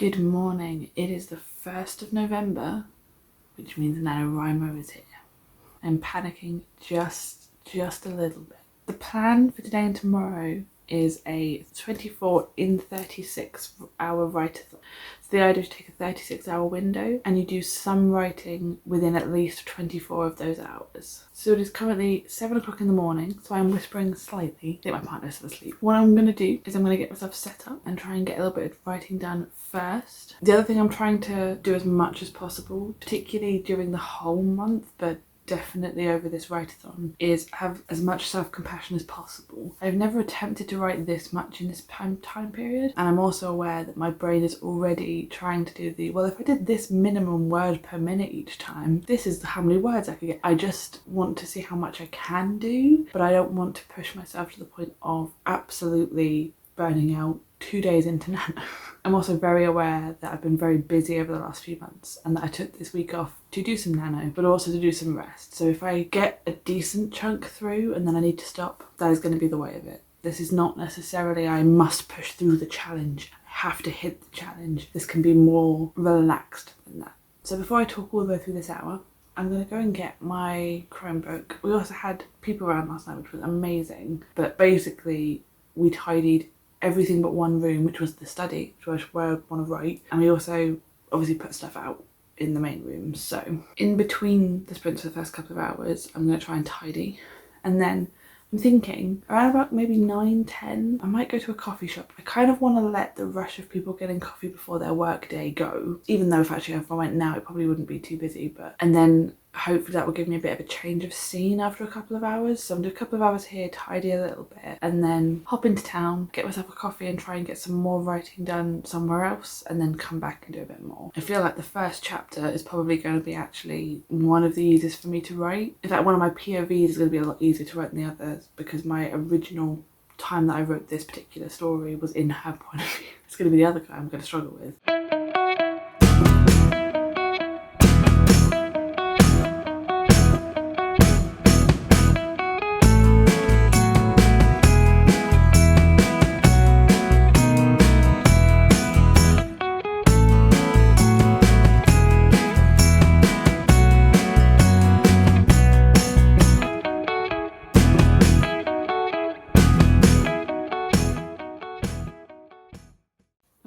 Good morning. It is the 1st of November, which means NaNoWriMo is here. I'm panicking just a little bit. The plan for today and tomorrow is a 24 in 36 hour write-a-thon. So the idea is to take a 36-hour window and you do some writing within at least 24 of those hours. So it is currently 7 o'clock in the morning, so I'm whispering slightly. I think my partner's still asleep. What I'm going to do is I'm going to get myself set up and try and get a little bit of writing done first. The other thing I'm trying to do as much as possible, particularly during the whole month, but definitely over this write-a-thon, is have as much self-compassion as possible. I've never attempted to write this much in this time period, and I'm also aware that my brain is already trying to do the, well, if I did this minimum word per minute each time, this is how many words I could get. I just want to see how much I can do, but I don't want to push myself to the point of absolutely burning out 2 days into Nano. I'm also very aware that I've been very busy over the last few months and that I took this week off to do some Nano, but also to do some rest. So if I get a decent chunk through and then I need to stop, that is going to be the way of it. This is not necessarily I must push through the challenge. I have to hit the challenge. This can be more relaxed than that. So before I talk all the way through this hour, I'm going to go and get my Chromebook. We also had people around last night, which was amazing, but basically we tidied everything but one room, which was the study, which was where I want to write, and we also obviously put stuff out in the main room. So in between the sprints for the first couple of hours, I'm going to try and tidy, and then I'm thinking around about maybe 9-10 I might go to a coffee shop. I kind of want to let the rush of people getting coffee before their work day go, even though if I went now it probably wouldn't be too busy, and then hopefully that will give me a bit of a change of scene after a couple of hours. So I'm going to do a couple of hours here, tidy a little bit, and then hop into town, get myself a coffee and try and get some more writing done somewhere else, and then come back and do a bit more. I feel like the first chapter is probably going to be actually one of the easiest for me to write. In fact, one of my POVs is going to be a lot easier to write than the others, because my original time that I wrote this particular story was in her point of view. It's going to be the other guy I'm going to struggle with.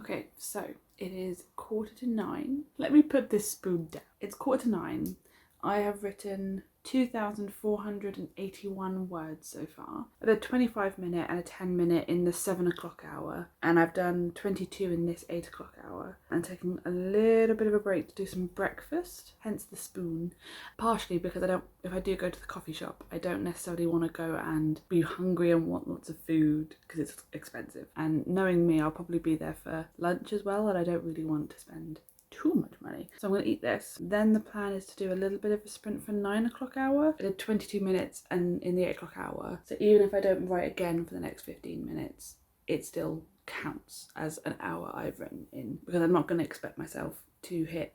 Okay, so it is 8:45. Let me put this spoon down. It's 8:45. I have written 2,481 words so far. I did a 25-minute and a 10-minute in the 7 o'clock hour, and I've done 22 in this 8 o'clock hour. I'm taking a little bit of a break to do some breakfast, hence the spoon. Partially because if I do go to the coffee shop, I don't necessarily want to go and be hungry and want lots of food because it's expensive. And knowing me, I'll probably be there for lunch as well, and I don't really want to spend too much money. So I'm going to eat this. Then the plan is to do a little bit of a sprint for 9 o'clock hour. I did 22 minutes and in the 8 o'clock hour. So even if I don't write again for the next 15 minutes, it still counts as an hour I've written in, because I'm not going to expect myself to hit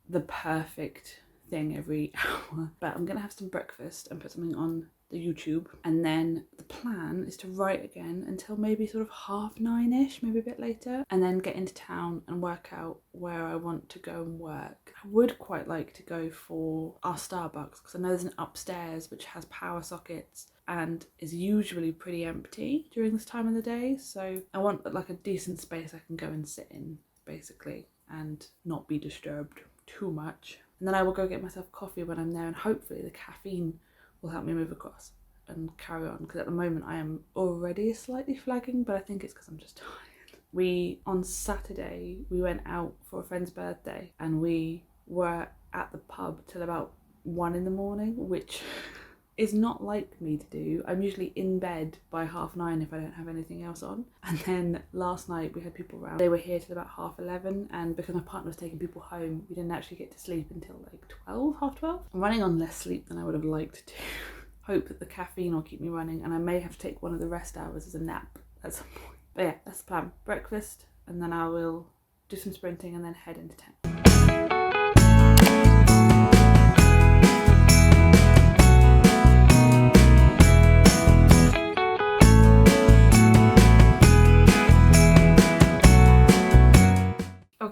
the perfect thing every hour. But I'm going to have some breakfast and put something on the YouTube, and then the plan is to write again until maybe sort of 9:30ish, maybe a bit later, and then get into town and work out where I want to go and work. I would quite like to go for our Starbucks, because I know there's an upstairs which has power sockets and is usually pretty empty during this time of the day, so I want like a decent space I can go and sit in basically and not be disturbed too much. And then I will go get myself coffee when I'm there, and hopefully the caffeine will help me move across and carry on, because at the moment I am already slightly flagging, but I think it's because I'm just tired. On Saturday we went out for a friend's birthday and we were at the pub till about 1 in the morning, which is not like me to do. I'm usually in bed by 9:30 if I don't have anything else on. And then last night we had people around. They were here till about 11:30, and because my partner was taking people home, we didn't actually get to sleep until like 12, 12:30. I'm running on less sleep than I would have liked to. Hope that the caffeine will keep me running, and I may have to take one of the rest hours as a nap at some point. But yeah, that's the plan. Breakfast, and then I will do some sprinting and then head into town.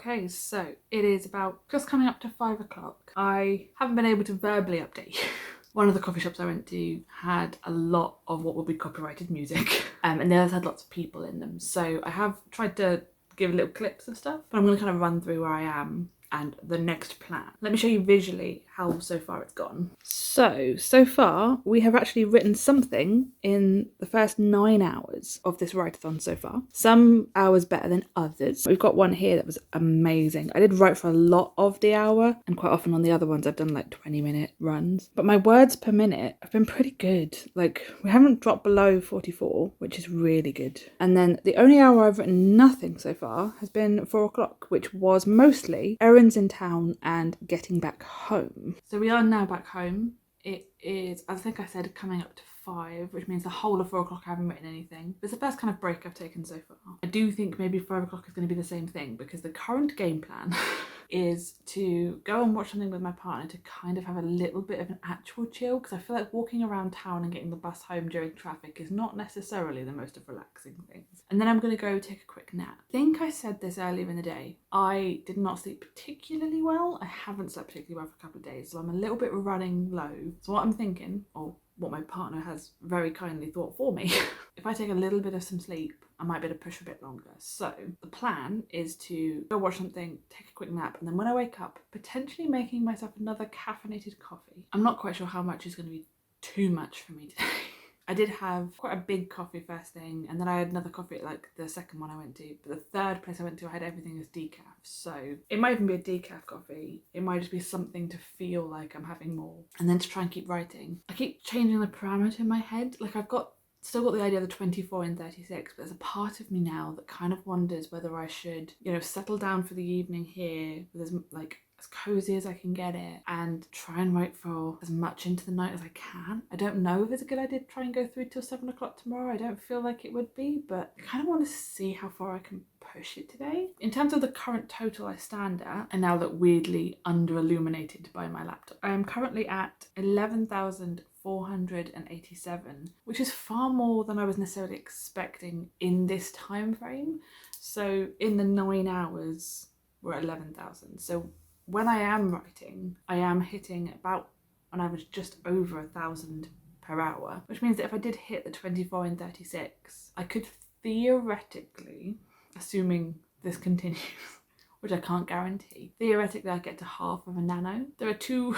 Okay, so it is about just coming up to 5 o'clock. I haven't been able to verbally update you. One of the coffee shops I went to had a lot of what would be copyrighted music, and the others had lots of people in them. So I have tried to give little clips of stuff, but I'm going to kind of run through where I am and the next plan. Let me show you visually how so far it's gone. So far we have actually written something in the first 9 hours of this write-a-thon so far. Some hours better than others. We've got one here that was amazing. I did write for a lot of the hour, and quite often on the other ones I've done like 20-minute runs. But my words per minute have been pretty good. Like, we haven't dropped below 44, which is really good. And then the only hour I've written nothing so far has been 4 o'clock, which was mostly errands in town and getting back home. So we are now back home. It is, I think I said, coming up to 5, which means the whole of 4 o'clock I haven't written anything. It's the first kind of break I've taken so far. I do think maybe 5 o'clock is going to be the same thing, because the current game plan is to go and watch something with my partner to kind of have a little bit of an actual chill, because I feel like walking around town and getting the bus home during traffic is not necessarily the most relaxing things. And then I'm going to go take a quick nap. I think I said this earlier in the day. I did not sleep particularly well. I haven't slept particularly well for a couple of days, so I'm a little bit running low. So what I'm thinking, or what my partner has very kindly thought for me, if I take a little bit of some sleep, I might be able to push a bit longer. So the plan is to go watch something, take a quick nap, and then when I wake up, potentially making myself another caffeinated coffee. I'm not quite sure how much is going to be too much for me today. I did have quite a big coffee first thing, and then I had another coffee at like the second one I went to. But the third place I went to, I had everything as decaf. So it might even be a decaf coffee. It might just be something to feel like I'm having more. And then to try and keep writing. I keep changing the parameter in my head. Like, I've still got the idea of the 24 and 36, but there's a part of me now that kind of wonders whether I should, settle down for the evening here with as cozy as I can get it, and try and write for as much into the night as I can. I don't know if it's a good idea to try and go through till 7 o'clock tomorrow. I don't feel like it would be, but I kind of want to see how far I can push it today. In terms of the current total I stand at, I now look weirdly under-illuminated by my laptop. I am currently at 11,487, which is far more than I was necessarily expecting in this time frame. So in the 9 hours, we're at 11,000. So when I am writing, I am hitting about, on average, just over 1,000 per hour, which means that if I did hit the 24 and 36, I could theoretically, assuming this continues, which I can't guarantee, theoretically I get to half of a nano. There are two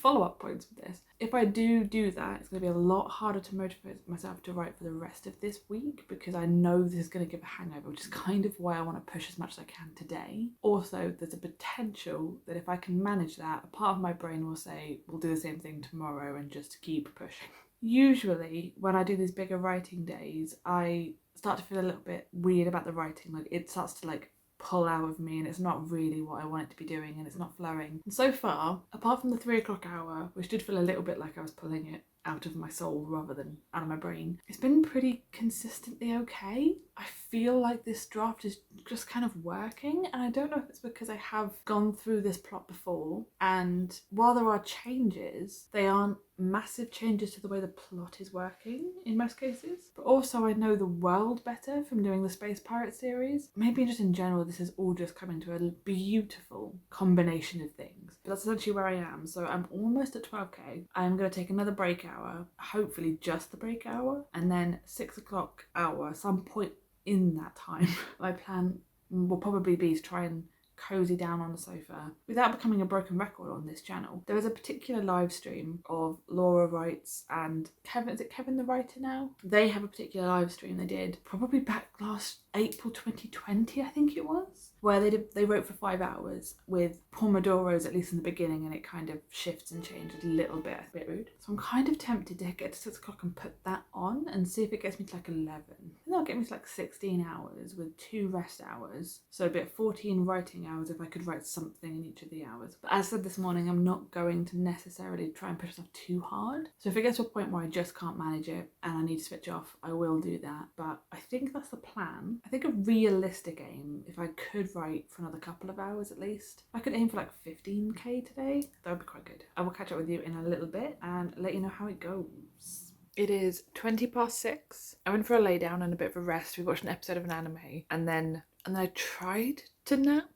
follow-up points with this. If I do that, it's going to be a lot harder to motivate myself to write for the rest of this week, because I know this is going to give a hangover, which is kind of why I want to push as much as I can today. Also, there's a potential that if I can manage that, a part of my brain will say, we'll do the same thing tomorrow and just keep pushing. Usually, when I do these bigger writing days, I start to feel a little bit weird about the writing. Like, it starts to pull out of me, and it's not really what I want it to be doing, and it's not flowing. And so far, apart from the 3 o'clock hour, which did feel a little bit like I was pulling it out of my soul rather than out of my brain, it's been pretty consistently okay. I feel like this draft is just kind of working, and I don't know if it's because I have gone through this plot before, and while there are changes, they aren't massive changes to the way the plot is working in most cases. But also I know the world better from doing the Space Pirate series. Maybe just in general this is all just coming to a beautiful combination of things. But that's essentially where I am. So I'm almost at 12k. I'm going to take another break hour, hopefully just the break hour, and then 6 o'clock hour, some point in that time. My plan will probably be to try and cozy down on the sofa without becoming a broken record on this channel. There was a particular live stream of Laura Writes and Kevin, is it Kevin the writer now? They have a particular live stream they did probably back last April 2020, I think it was, where they wrote for 5 hours with pomodoros, at least in the beginning, and it kind of shifts and changes a little bit. A bit rude. So I'm kind of tempted to get to 6 o'clock and put that on and see if it gets me to like 11. And that'll get me to like 16 hours with 2 rest hours. So a bit 14 writing hours if I could write something in each of the hours. But as I said this morning, I'm not going to necessarily try and push myself too hard. So if it gets to a point where I just can't manage it and I need to switch off, I will do that. But I think that's the plan. I think a realistic aim, if I could write for another couple of hours at least, I could aim for like 15k today. That would be quite good. I will catch up with you in a little bit and let you know how it goes. It is 6:20. I went for a lay down and a bit of a rest. We watched an episode of an anime, and then I tried to nap.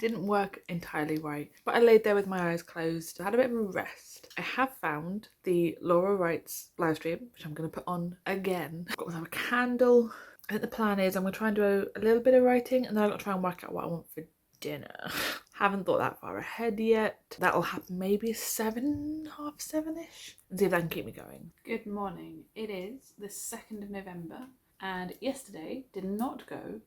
didn't work entirely right, but I laid there with my eyes closed. I had a bit of a rest. I have found the Laura Writes live stream, which I'm going to put on again. I've got myself a candle. I think the plan is I'm going to try and do a little bit of writing, and then I'm going to try and work out what I want for dinner. Haven't thought that far ahead yet. That'll happen maybe 7, half 7ish, and see if that can keep me going. Good morning. It is the 2nd of November, and yesterday did not go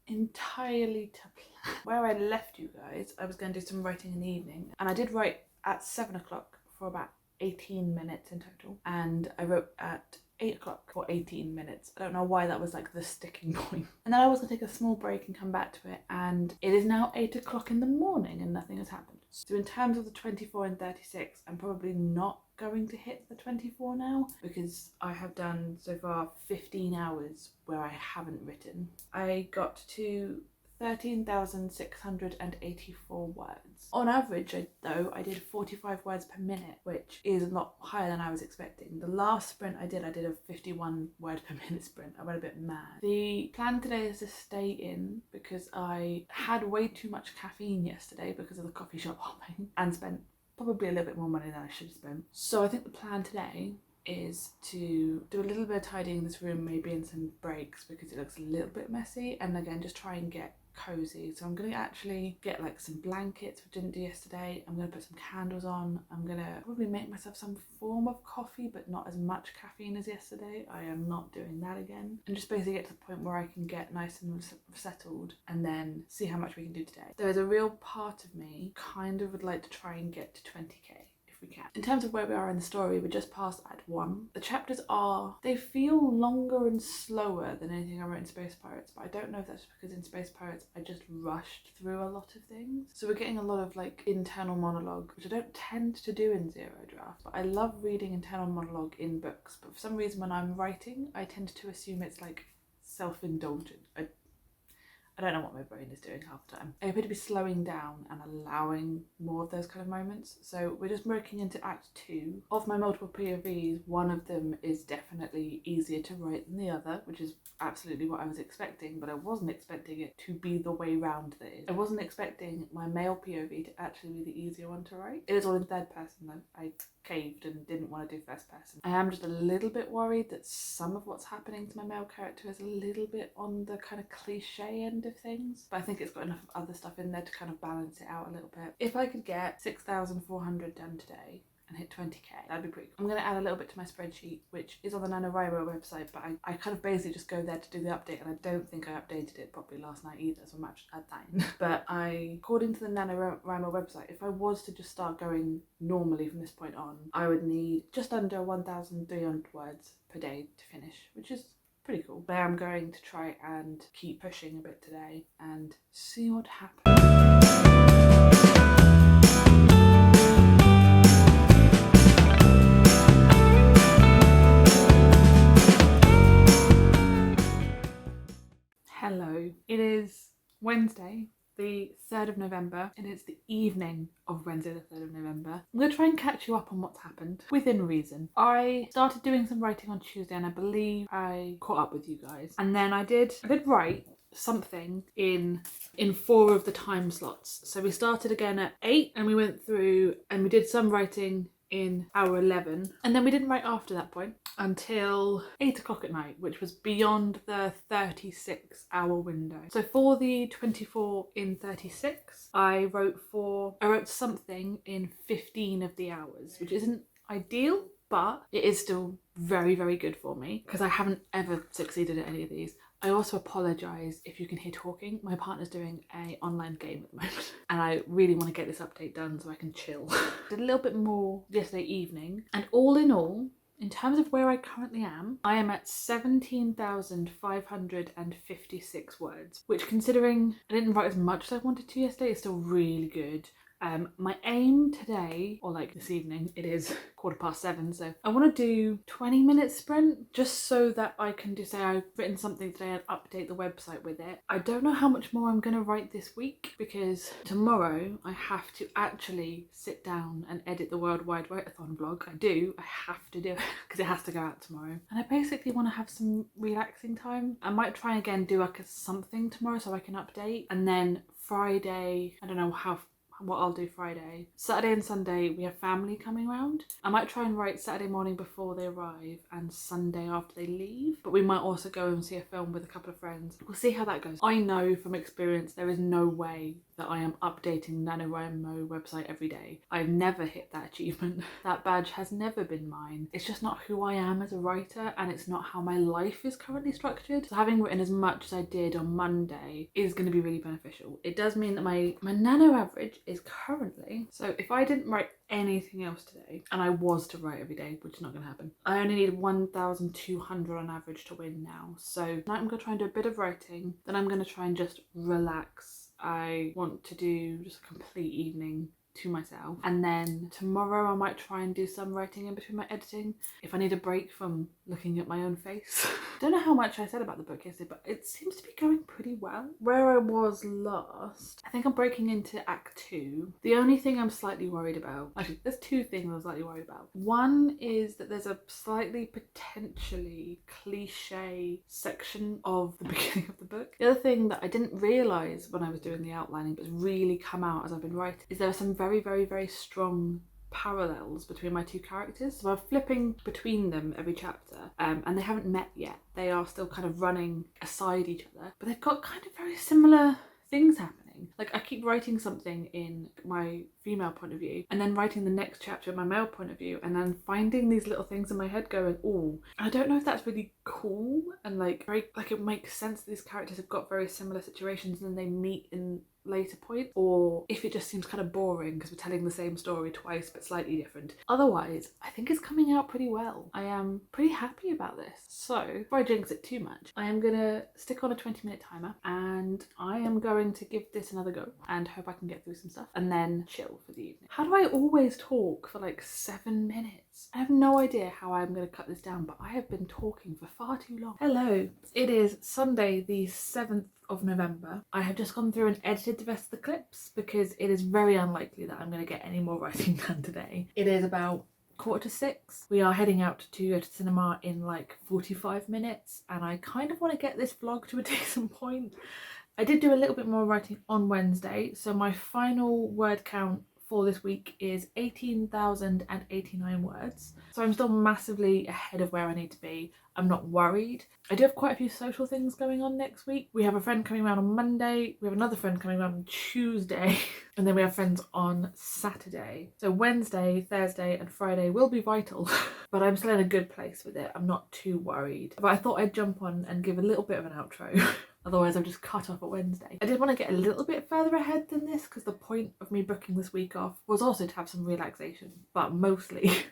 entirely to plan. Where I left you guys, I was going to do some writing in the evening, and I did write at 7 o'clock for about 18 minutes in total, and I wrote at 8 o'clock for 18 minutes. I don't know why that was like the sticking point. And then I was going to take a small break and come back to it, and it is now 8 o'clock in the morning and nothing has happened. So in terms of the 24 and 36, I'm probably not going to hit the 24 now, because I have done so far 15 hours where I haven't written. I got to 13,684 words. On average, though, I did 45 words per minute, which is a lot higher than I was expecting. The last sprint I did a 51 word per minute sprint. I went a bit mad. The plan today is to stay in because I had way too much caffeine yesterday because of the coffee shop hopping, and spent probably a little bit more money than I should have spent. So I think the plan today is to do a little bit of tidying this room, maybe in some breaks, because it looks a little bit messy, and again just try and get cozy. So I'm going to actually get like some blankets, which I didn't do yesterday. I'm going to put some candles on. I'm going to probably make myself some form of coffee, but not as much caffeine as yesterday. I am not doing that again, and just basically get to the point where I can get nice and settled, and then see how much we can do today. There is a real part of me kind of would like to try and get to 20k. We can. In terms of where we are in the story, we're just past Act 1. The chapters they feel longer and slower than anything I wrote in Space Pirates, but I don't know if that's because in Space Pirates I just rushed through a lot of things. So we're getting a lot of like internal monologue, which I don't tend to do in Zero Draft, but I love reading internal monologue in books. But for some reason when I'm writing, I tend to assume it's like self-indulgent. I don't know what my brain is doing half the time. I appear to be slowing down and allowing more of those kind of moments. So we're just working into Act 2. Of my multiple POVs, one of them is definitely easier to write than the other, which is absolutely what I was expecting, but I wasn't expecting it to be the way round that is. I wasn't expecting my male POV to actually be the easier one to write. It is all in third person though. I caved and didn't want to do first person. I am just a little bit worried that some of what's happening to my male character is a little bit on the kind of cliche end of things, but I think it's got enough other stuff in there to kind of balance it out a little bit. If I could get 6,400 done today and hit 20k, that'd be pretty cool. I'm going to add a little bit to my spreadsheet, which is on the NaNoWriMo website, but I kind of basically just go there to do the update, and I don't think I updated it properly last night either, so I might just add that in. But according to the NaNoWriMo website, if I was to just start going normally from this point on, I would need just under 1,300 words per day to finish, which is pretty cool. But I'm going to try and keep pushing a bit today and see what happens. Hello, it is Wednesday, the 3rd of November, and it's the evening of Wednesday the 3rd of November. I'm going to try and catch you up on what's happened, within reason. I started doing some writing on Tuesday, and I believe I caught up with you guys. And then I did write something in 4 of the time slots. So we started again at 8, and we went through and we did some writing in hour 11, and then we didn't write after that point until 8 o'clock at night, which was beyond the 36-hour window. So for the 24 in 36, I wrote something in 15 of the hours, which isn't ideal, but it is still very, very good for me because I haven't ever succeeded at any of these. I also apologise if you can hear talking. My partner's doing an online game at the moment and I really want to get this update done so I can chill. Did a little bit more yesterday evening, and all in all, in terms of where I currently am, I am at 17,556 words, which, considering I didn't write as much as I wanted to yesterday, is still really good. My aim today, or like this evening, it is 7:15, so I want to do 20-minute sprint just so that I can just say I've written something today and update the website with it. I don't know how much more I'm going to write this week because tomorrow I have to actually sit down and edit the Worldwide Write-a-thon blog. I have to do it because it has to go out tomorrow, and I basically want to have some relaxing time. I might try again do like something tomorrow so I can update, and then Friday, I don't know what I'll do Friday. Saturday and Sunday we have family coming round. I might try and write Saturday morning before they arrive and Sunday after they leave, but we might also go and see a film with a couple of friends. We'll see how that goes. I know from experience there is no way that I am updating NaNoWriMo website every day. I've never hit that achievement. That badge has never been mine. It's just not who I am as a writer, and it's not how my life is currently structured. So having written as much as I did on Monday is going to be really beneficial. It does mean that my nano average is currently, so if I didn't write anything else today, and I was to write every day, which is not going to happen, I only need 1,200 on average to win now. So tonight I'm going to try and do a bit of writing, then I'm going to try and just relax. I want to do just a complete evening to myself, and then tomorrow I might try and do some writing in between my editing if I need a break from looking at my own face. Don't know how much I said about the book yesterday, but it seems to be going pretty well. Where I was last, I think I'm breaking into Act 2. The only thing I'm slightly worried about, actually there's two things I'm slightly worried about. One is that there's a slightly potentially cliche section of the beginning of the book. The other thing that I didn't realise when I was doing the outlining, but has really come out as I've been writing, is there are some very strong parallels between my two characters. So I'm flipping between them every chapter, and they haven't met yet. They are still kind of running aside each other, but they've got kind of very similar things happening. Like I keep writing something in my female point of view and then writing the next chapter in my male point of view, and then finding these little things in my head going, oh, I don't know if that's really cool and like very, like it makes sense that these characters have got very similar situations and then they meet in later point, or if it just seems kind of boring because we're telling the same story twice but slightly different. Otherwise, I think it's coming out pretty well. I am pretty happy about this. So before I jinx it too much, I am gonna stick on a 20-minute timer and I am going to give this another go and hope I can get through some stuff and then chill for the evening. How do I always talk for like 7 minutes? I have no idea how I'm going to cut this down, but I have been talking for far too long. Hello, it is Sunday the 7th of November. I have just gone through and edited the rest of the clips because it is very unlikely that I'm going to get any more writing done today. It is about 5:45. We are heading out to go to cinema in like 45 minutes and I kind of want to get this vlog to a decent point. I did do a little bit more writing on Wednesday, so my final word count for this week is 18,089 words. So I'm still massively ahead of where I need to be. I'm not worried. I do have quite a few social things going on next week. We have a friend coming around on Monday, we have another friend coming around on Tuesday, and then we have friends on Saturday. So Wednesday, Thursday and Friday will be vital, but I'm still in a good place with it. I'm not too worried. But I thought I'd jump on and give a little bit of an outro. Otherwise I'm just cut off at Wednesday. I did want to get a little bit further ahead than this because the point of me booking this week off was also to have some relaxation, but mostly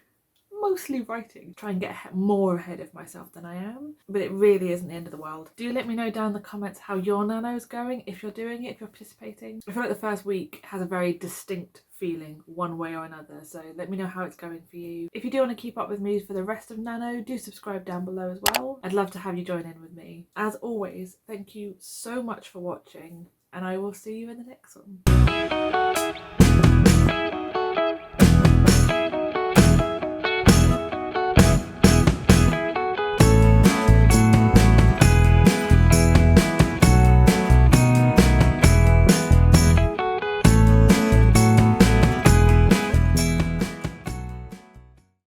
writing. Try and get more ahead of myself than I am, but it really isn't the end of the world. Do let me know down in the comments how your nano's going, if you're doing it, if you're participating. I feel like the first week has a very distinct feeling one way or another, so let me know how it's going for you. If you do want to keep up with me for the rest of Nano, do subscribe down below as well. I'd love to have you join in with me. As always, thank you so much for watching and I will see you in the next one.